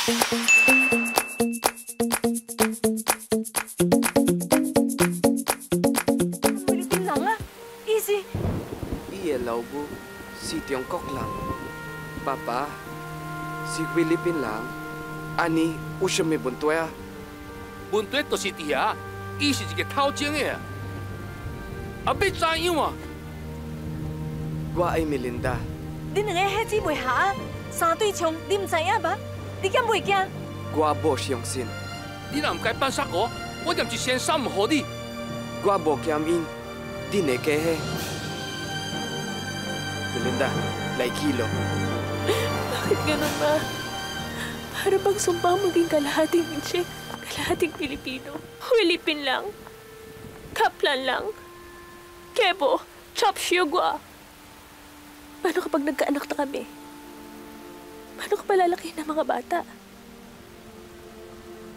Philippine lang ah. Easy. Iyalaw po, si Tiongkok lang. Papa, si Philippine lang. Ani, usya may buntoy ah. Buntoy to si Tia, isi sige tao jeng eh. Abay sayang mo. Gua ay Melinda. Di na nga heti boy ha? Sa tuy chong, di msaya ba? Di kyan boy kyan? Gua bo siyong sin. Di na mkay pansak ko, wadam si sen sam ho di. Gua bo kiam in. Di ne kehe. Melinda, like kilo. Bakit ganun ba? Para bang sumpang maging kalahating Czech, kalahating Pilipino. Philippine lang. Kaplan lang. Kebo, chop syugwa. Paano kapag nagkaanak na kami? Paano ka palalakihin ng mga bata?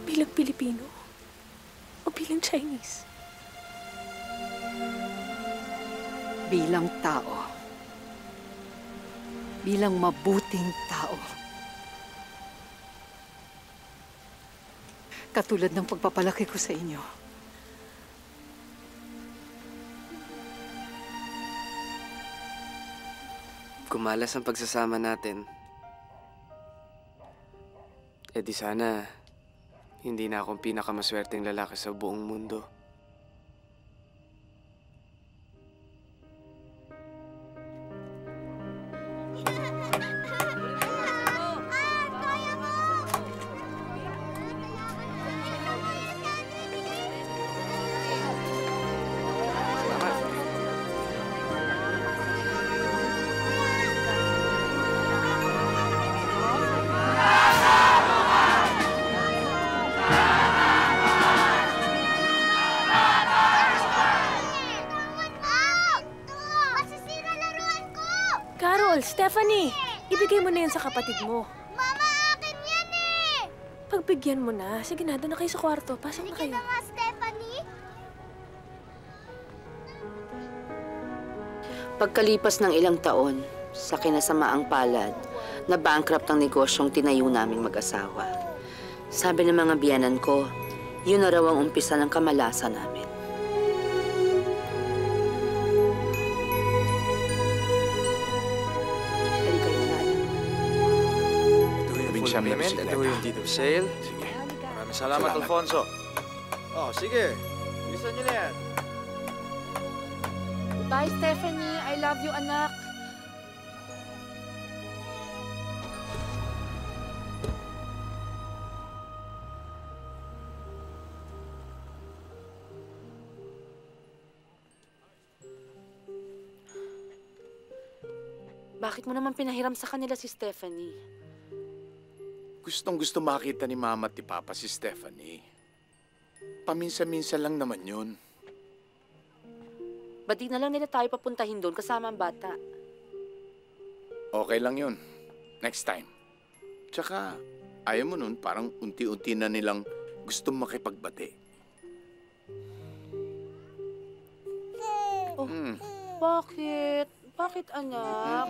Bilang Pilipino? O bilang Chinese? Bilang tao. Bilang mabuting tao. Katulad ng pagpapalaki ko sa inyo. Kumalas ang pagsasama natin. Eh di sana, hindi na akong pinakamaswerteng lalaki sa buong mundo. Carol, Stephanie, ibigay mo na yan sa kapatid mo. Mama, akin yan eh! Pagbigyan mo na. Sige na, doon na kayo sa kwarto. Pasok na kayo. Sige na nga, Stephanie. Pagkalipas ng ilang taon, sa kinasamaang palad, na bankrupt ang negosyong tinayo naming mag-asawa. Sabi ng mga biyanan ko, yun na raw ang umpisa ng kamalasan namin. Payment, ito yung deed of sale. Sige. Maraming salamat, Alfonso. Oh, sige. Bilisan niyo na yan. Bye, Stephanie. I love you, anak. Bakit mo naman pinahiram sa kanila si Stephanie? Gustong-gusto makita ni Mama at ni Papa si Stephanie. Paminsan-minsan lang naman yun. Ba't di na lang nila tayo papuntahin doon kasama ang bata? Okay lang yun. Next time. Tsaka, ayaw mo nun, parang unti-unti na nilang gustong makipagbati. Oh, bakit? Bakit, anak?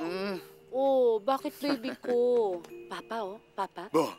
Oh, bakit baby ko? Papa, oh. Papa? Bo!